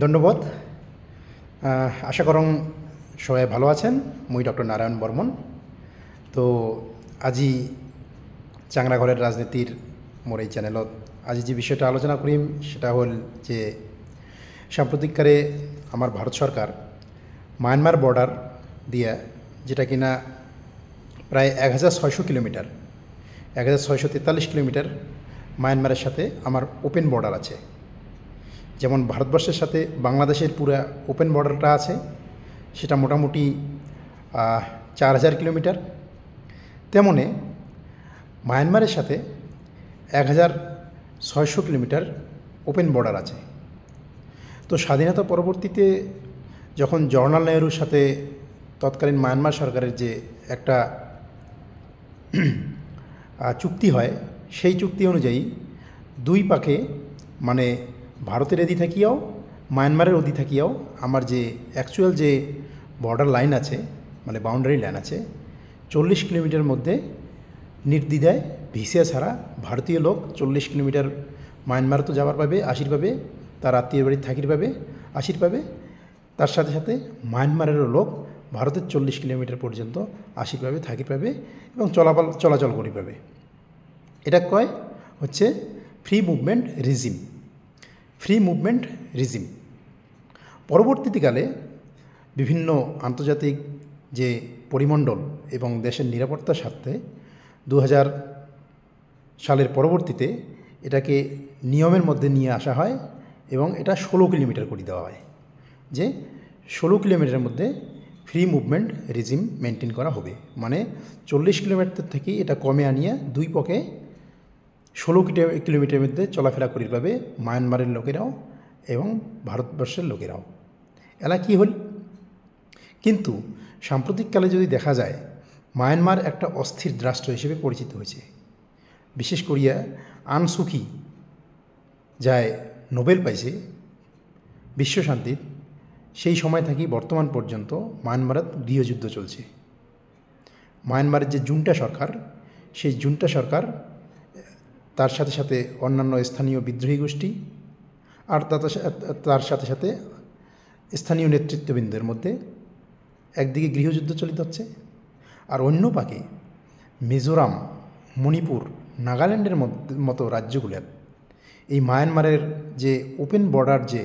ধন্যবাদ। আশা করং সবাই ভালো আছেন। মুই ডক্টর নারায়ণ বর্মন। তো আজি চাংরাঘরের রাজনীতির মোর এই চ্যানেলত আজি যে বিষয়টা আলোচনা করিম সেটা হল যে সাম্প্রতিককালে আমার ভারত সরকার মায়ানমার বর্ডার দিয়া যেটা কিনা প্রায় 1600 কিলোমিটার 1643 কিলোমিটার মায়ানমারের সাথে আমার ওপেন বর্ডার আছে। যেমন ভারতবর্ষের সাথে বাংলাদেশের পুরো ওপেন বর্ডারটা আছে, সেটা মোটামুটি 4000 কিলোমিটার। তেমনি মায়ানমারের সাথে 1600 কিলোমিটার ওপেন বর্ডার আছে। তো স্বাধীনতা পরবর্তীতে যখন জওহরলাল নেহরুর সাথে তৎকালীন মায়ানমার সরকারের যে একটা চুক্তি হয়, সেই চুক্তি অনুযায়ী দুই পাকে মানে ভারতের এদি থাকিয়াও মায়ানমারের অদি থাকিয়াও আমার যে অ্যাকচুয়াল যে বর্ডার লাইন আছে মানে বাউন্ডারি লাইন আছে 40 কিলোমিটার মধ্যে নির্দ্বিধায় ভিসা ছাড়া ভারতীয় লোক 40 কিলোমিটার মায়ানমার তো যাবার পাবে, আসির পাবে, তার আত্মীয় বাড়ির থাকির পাবে, আসির পাবে। তার সাথে সাথে মায়ানমারেরও লোক ভারতের 40 কিলোমিটার পর্যন্ত আসির পাবে, থাকির পাবে এবং চলাচল করি পাবে। এটা কয় হচ্ছে free movement regime. Free movement regime পরবর্তীকালে বিভিন্ন আন্তর্জাতিক যে পরিমণ্ডল এবং দেশের নিরাপত্তার স্বার্থে 2000 সালের পরবর্তীতে এটাকে নিয়মের মধ্যে নিয়ে আসা হয় এবং এটা 16 কিলোমিটার করে দেওয়া হয়, যে 16 কিলোমিটারের মধ্যে ফ্রি মুভমেন্ট রিজিম মেনটেন করা হবে। মানে 40 কিলোমিটার থেকে এটা কমে আনিয়ে দুই পক্ষে 16 কিলোমিটারের মধ্যে চলাফেরা করি পাবে মায়ানমারের লোকেরাও এবং ভারতবর্ষের লোকেরাও। এলা কি হল? কিন্তু সাম্প্রতিককালে যদি দেখা যায় মায়ানমার একটা অস্থির রাষ্ট্র হিসেবে পরিচিত হয়েছে। বিশেষ করিয়া আং সু কি যায় নোবেল পাইছে বিশ্বশান্তির, সেই সময় থেকে বর্তমান পর্যন্ত মায়ানমারের গৃহযুদ্ধ চলছে। মায়ানমারের যে জুন্টা সরকার, সেই জুন্টা সরকার তার সাথে সাথে অন্যান্য স্থানীয় বিদ্রোহী গোষ্ঠী আর তার সাথে সাথে স্থানীয় নেতৃত্ববৃন্দের মধ্যে একদিকে গৃহযুদ্ধ চলিত হচ্ছে, আর অন্য পাকে মিজোরাম, মণিপুর, নাগাল্যান্ডের মতো রাজ্যগুলোর এই মায়ানমারের যে ওপেন বর্ডার যে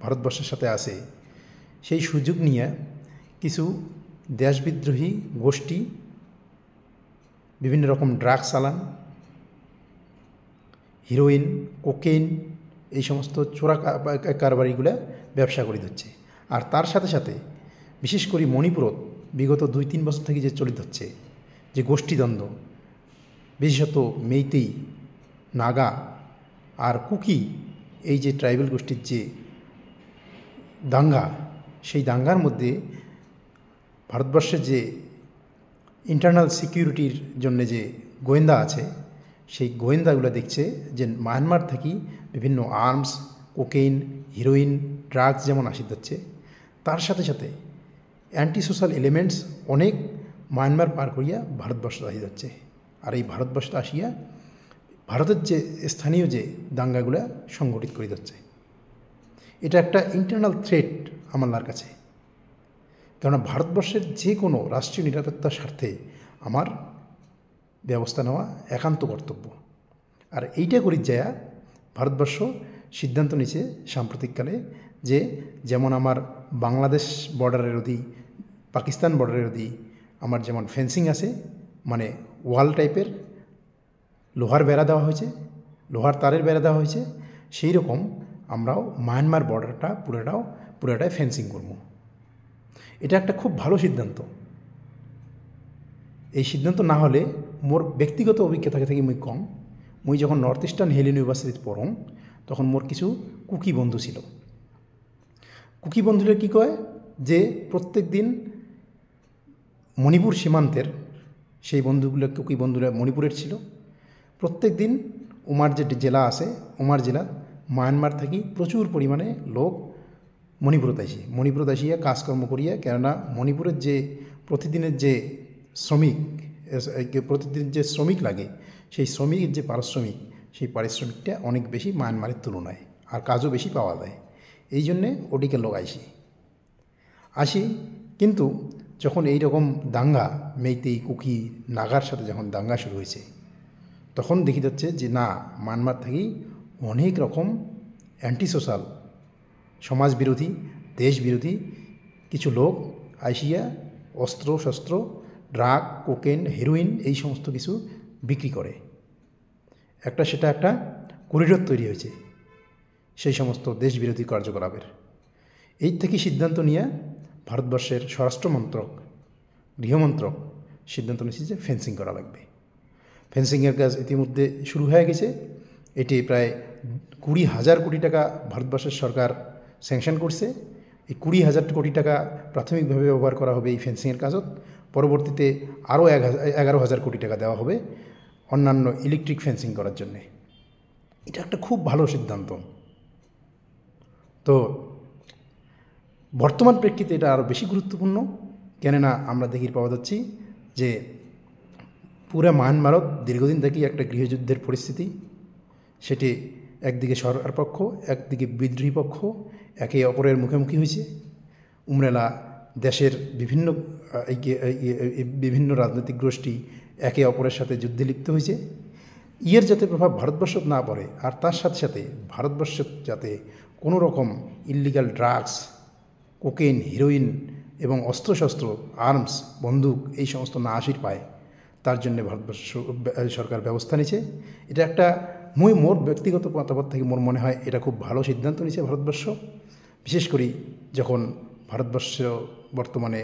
ভারতবর্ষের সাথে আছে, সেই সুযোগ নিয়ে কিছু দেশবিদ্রোহী গোষ্ঠী বিভিন্ন রকম ড্রাগস চালান, হিরোইন, কোকেইন, এই সমস্ত চোরা কারবারিগুলা ব্যবসা করে দিচ্ছে। আর তার সাথে সাথে বিশেষ করে মণিপুরত বিগত 2-3 বছর থেকে যে চলিত হচ্ছে যে গোষ্ঠীদ্বন্দ্ব, বিশেষত মেইতেই, নাগা আর কুকি, এই যে ট্রাইবাল গোষ্ঠীর যে দাঙ্গা, সেই দাঙ্গার মধ্যে ভারতবর্ষের যে ইন্টারনাল সিকিউরিটির জন্য যে গোয়েন্দা আছে, সেই গোয়েন্দাগুলো দেখছে যে মায়ানমার থেকে বিভিন্ন আর্মস, কোকেইন, হিরোইন, ড্রাগস যেমন আসিত হচ্ছে, তার সাথে সাথে অ্যান্টি সোশ্যাল এলিমেন্টস অনেক মায়ানমার পার করিয়া ভারতবর্ষ আসিত হচ্ছে। আর এই ভারতবর্ষ আসিয়া ভারতের যে স্থানীয় যে দাঙ্গাগুলা সংগঠিত করে দিচ্ছে। এটা একটা ইন্টারনাল থ্রেট আমার কাছে, কেননা ভারতবর্ষের যে কোনো রাষ্ট্রীয় নিরাপত্তার স্বার্থে আমার ব্যবস্থা নেওয়া একান্ত কর্তব্য। আর এইটা করি যায় ভারতবর্ষ সিদ্ধান্ত নিছে সাম্প্রতিককালে যে যেমন আমার বাংলাদেশ বর্ডারের অধি, পাকিস্তান বর্ডারের অধি আমার যেমন ফেন্সিং আছে, মানে ওয়াল টাইপের লোহার বেড়া দেওয়া হয়েছে, লোহার তারের বেড়া দেওয়া হয়েছে, সেই রকম আমরাও মায়ানমার বর্ডারটা পুরোটাই ফেন্সিং করব। এটা একটা খুব ভালো সিদ্ধান্ত। এই সিদ্ধান্ত না হলে মোর ব্যক্তিগত অভিজ্ঞতা থেকে মুই কম, মুই যখন নর্থ ইস্টার্ন হিল ইউনিভার্সিটিতে পড়ং তখন মোর কিছু কুকি বন্ধু ছিল। কুকি বন্ধুরা কী কয় যে প্রত্যেক দিন মণিপুর সীমান্তের সেই বন্ধুগুলো, কুকি বন্ধুরা মণিপুরের ছিল, প্রত্যেক দিন উমার যে জেলা আছে, উমার জেলা মায়ানমার থেকে প্রচুর পরিমাণে লোক মণিপুরত আসিয়া কাজকর্ম করিয়া, কেননা মণিপুরের যে প্রতিদিনের যে শ্রমিক লাগে, সেই শ্রমিকের যে পারিশ্রমিক, সেই পারিশ্রমিকটা অনেক বেশি মায়ানমারের তুলনায়, আর কাজও বেশি পাওয়া যায়। এই জন্যে ওদিকে লগাইছি আসি। কিন্তু যখন এই রকম দাঙ্গা মেইতেই কুকি নাগার সাথে যখন দাঙ্গা শুরু হয়েছে, তখন দেখি যাচ্ছে যে না, মায়ানমার থেকেই অনেক রকম অ্যান্টি সোশ্যাল, সমাজ বিরোধী, দেশ বিরোধী কিছু লোক আইসিয়া অস্ত্র শস্ত্র, ড্রাগ, কোকেন, হেরোইন এই সমস্ত কিছু বিক্রি করে। সেটা একটা করিডোর তৈরি হয়েছে সেই সমস্ত দেশ বিরোধী কার্যকলাপের। এই থেকে সিদ্ধান্ত নিয়ে ভারতবর্ষের স্বরাষ্ট্রমন্ত্রক, গৃহমন্ত্রক সিদ্ধান্ত নিয়েছে যে ফেন্সিং করা লাগবে। ফেন্সিংয়ের কাজ ইতিমধ্যে শুরু হয়ে গেছে। এটি প্রায় 20,000 কোটি টাকা ভারতবর্ষের সরকার স্যাংশন করছে। এই 20,000 কোটি টাকা প্রাথমিকভাবে ব্যবহার করা হবে এই ফেন্সিংয়ের কাজত। পরবর্তীতে আরও 11,000 কোটি টাকা দেওয়া হবে অন্যান্য ইলেকট্রিক ফেন্সিং করার জন্যে। এটা একটা খুব ভালো সিদ্ধান্ত। তো বর্তমান প্রেক্ষিতে এটা আরও বেশি গুরুত্বপূর্ণ, কেননা আমরা দেখি পাওয়া যাচ্ছি যে পুরা মায়ানমারত দীর্ঘদিন থেকেই একটা গৃহযুদ্ধের পরিস্থিতি। সেটি একদিকে সরকার পক্ষ, একদিকে বিদ্রোহী পক্ষ একে অপরের মুখোমুখি হয়েছে। উমরেলা দেশের বিভিন্ন রাজনৈতিক গোষ্ঠী একে অপরের সাথে যুদ্ধে লিপ্ত হয়েছে। ইয়ের যাতে প্রভাব ভারতবর্ষত না পড়ে, আর তার সাথে সাথে ভারতবর্ষ যাতে কোনো রকম ইল্লিগাল ড্রাগস, কোকেন, হিরোইন এবং অস্ত্রশস্ত্র, আর্মস, বন্দুক এই সমস্ত না আসির পায়, তার জন্য ভারতবর্ষ সরকার ব্যবস্থা নিয়েছে। এটা একটা মোর ব্যক্তিগত মতামত থেকে মোর মনে হয় এটা খুব ভালো সিদ্ধান্ত নিয়েছে ভারতবর্ষ। বিশেষ করে যখন ভারতবর্ষ বর্তমানে